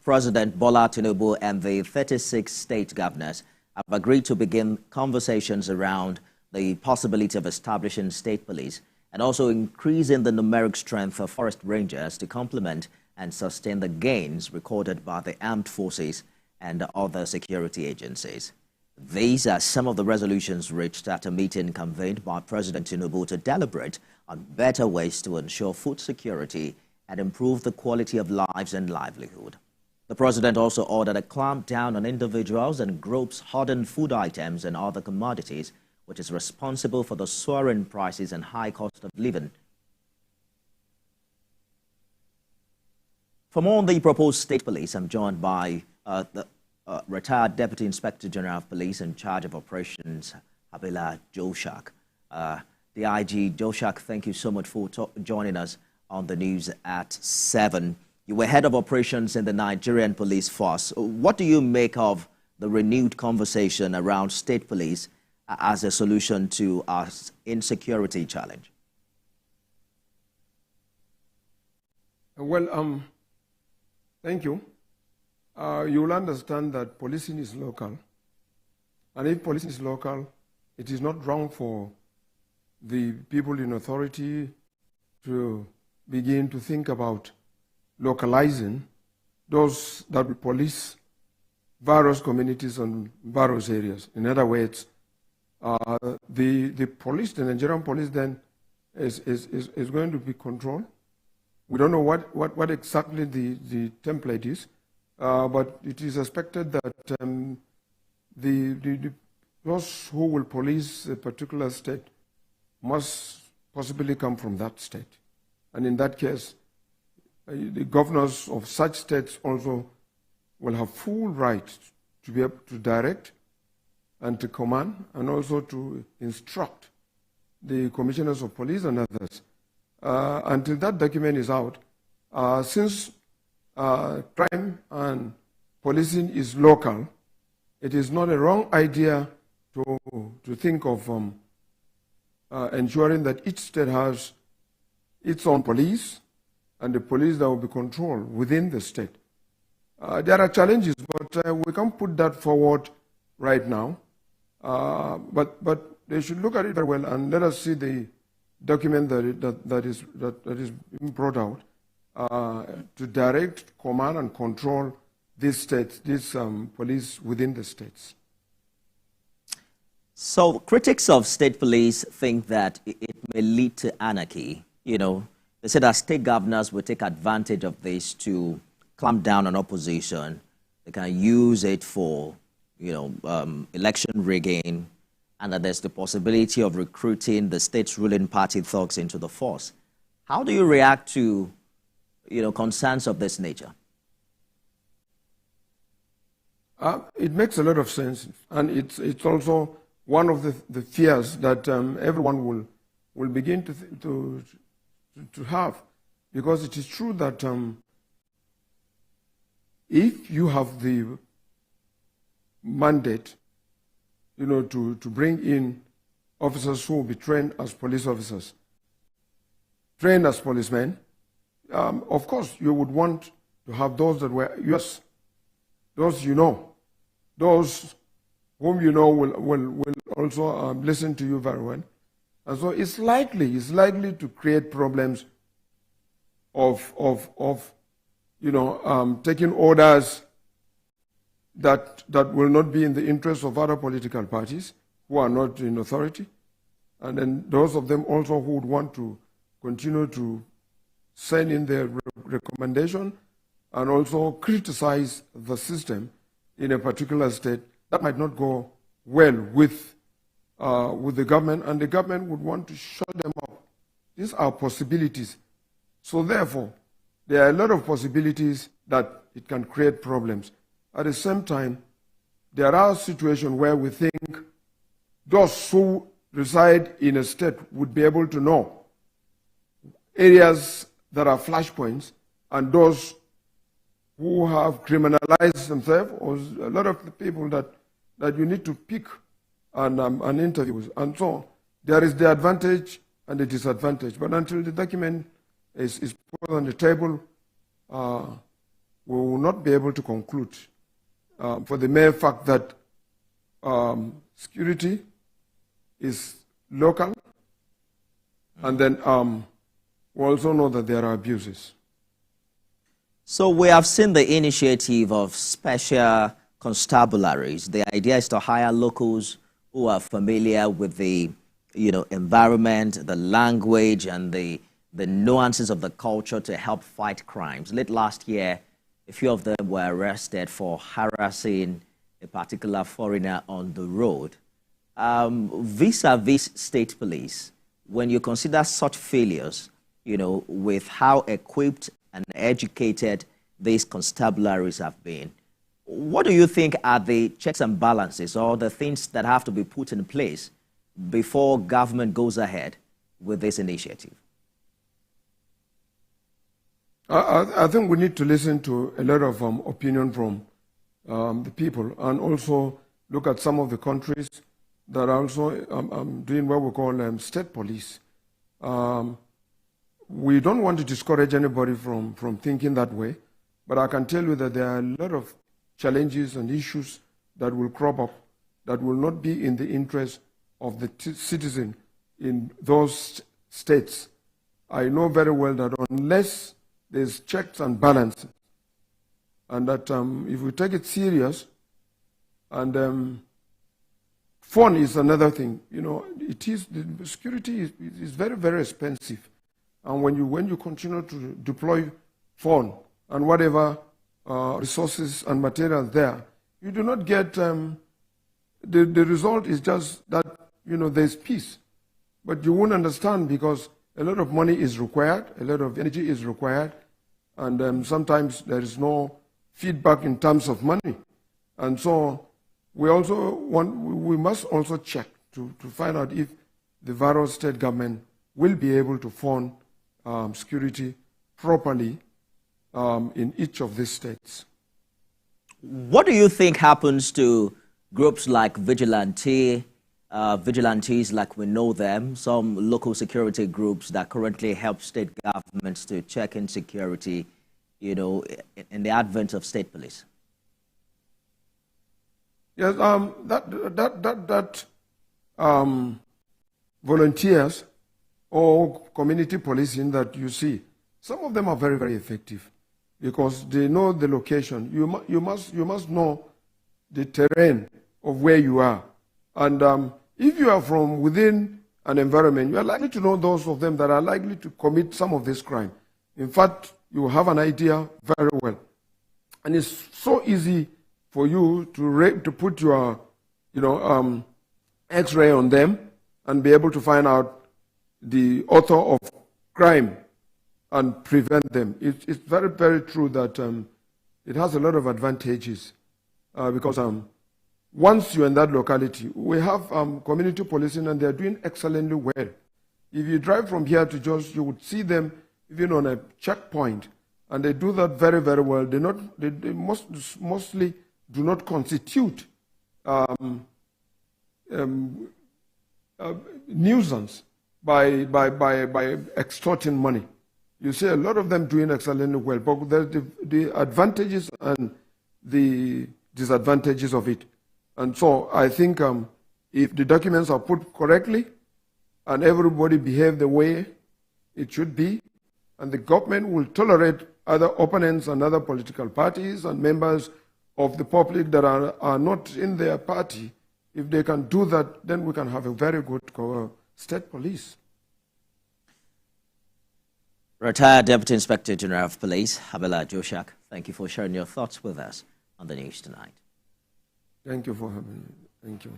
President Bola Tinubu and the 36 state governors have agreed to begin conversations around the possibility of establishing state police and also increasing the numeric strength of forest rangers to complement and sustain the gains recorded by the armed forces and other security agencies. These are some of the resolutions reached at a meeting convened by President Tinubu to deliberate on better ways to ensure food security and improve the quality of lives and livelihood. The president also ordered a clampdown on individuals and groups hoarding food items and other commodities, which is responsible for the soaring prices and high cost of living. For more on the proposed state police, I'm joined by the retired Deputy Inspector General of Police in charge of operations, Bola Tinubu. DIG Joshak, thank you so much for joining us on the news at 7. You were head of operations in the Nigerian police force. What do you make of the renewed conversation around state police as a solution to our insecurity challenge? Well, thank you. You will understand that policing is local. And if policing is local, it is not wrong for the people in authority to begin to think about localizing those that will police various communities and various areas. In other words, the police, the Nigerian police then is going to be controlled. We don't know what exactly the template is, but it is expected that those who will police a particular state must possibly come from that state. And in that case, the governors of such states also will have full right to be able to direct and to command and also to instruct the commissioners of police and others. Until that document is out, since crime and policing is local, it is not a wrong idea to think of ensuring that each state has its own police and the police that will be controlled within the state. There are challenges, but we can't put that forward right now. But they should look at it very well and let us see the document that is being brought out to direct, command, and control these states, these police within the states. So critics of state police think that it may lead to anarchy. You know, they say that state governors will take advantage of this to clamp down on opposition. They can use it for, election rigging, and that there's the possibility of recruiting the state's ruling party thugs into the force. How do you react to, concerns of this nature? It makes a lot of sense, and it's also one of the fears that everyone will begin to have, because it is true that if you have the mandate, to bring in officers who will be trained as police officers, trained as policemen, of course you would want to have those that were yours, those those whom will also listen to you very well. And so it's likely to create problems of taking orders that will not be in the interest of other political parties who are not in authority, and then those of them also who would want to continue to send in their recommendation and also criticize the system in a particular state that might not go well with the government, and the government would want to shut them up. These are possibilities. So therefore, there are a lot of possibilities that it can create problems. At the same time, there are situations where we think those who reside in a state would be able to know areas that are flashpoints, and those who have criminalized themselves, or a lot of the people that you need to pick and interviews. And so there is the advantage and the disadvantage. But until the document is put on the table, we will not be able to conclude for the mere fact that security is local, and then we also know that there are abuses. So we have seen the initiative of special constabularies. The idea is to hire locals who are familiar with the environment, the language, and the nuances of the culture to help fight crimes. Late last year, a few of them were arrested for harassing a particular foreigner on the road. Vis-a-vis state police, when you consider such failures, with how equipped and educated these constabularies have been, what do you think are the checks and balances or the things that have to be put in place before government goes ahead with this initiative? I think we need to listen to a lot of opinion from the people, and also look at some of the countries that are also doing what we call state police. We don't want to discourage anybody from thinking that way, but I can tell you that there are a lot of challenges and issues that will crop up that will not be in the interest of the citizen in those states. I know very well that unless there's checks and balances, and that if we take it serious, and phone is another thing. The security is very, very expensive, and when you continue to deploy phone and whatever resources and materials there, you do not get the result is just that there's peace, but you won't understand because a lot of money is required, a lot of energy is required, and sometimes there is no feedback in terms of money, and so we must also check to find out if the various state government will be able to fund security properly in each of these states. What do you think happens to groups like vigilantes like we know them, some local security groups that currently help state governments to check in security, in the advent of state police? Yes, volunteers or community policing that you see, some of them are very, very effective because they know the location. You must know the terrain of where you are, and if you are from within an environment, you are likely to know those of them that are likely to commit some of this crime. In fact, you have an idea very well, and it's so easy for you to put your X-ray on them and be able to find out the author of crime and prevent them. It's very, very true that it has a lot of advantages because once you're in that locality, we have community policing, and they're doing excellently well. If you drive from here to Jos, you would see them even on a checkpoint, and they do that very, very well. They mostly do not constitute nuisance by extorting money. You see a lot of them doing excellently well, but there's the advantages and the disadvantages of it. And so I think if the documents are put correctly and everybody behave the way it should be, and the government will tolerate other opponents and other political parties and members of the public that are not in their party, if they can do that, then we can have a very good state police. Retired Deputy Inspector General of Police, Bola Tinubu, thank you for sharing your thoughts with us on the news tonight. Thank you for having me. Thank you.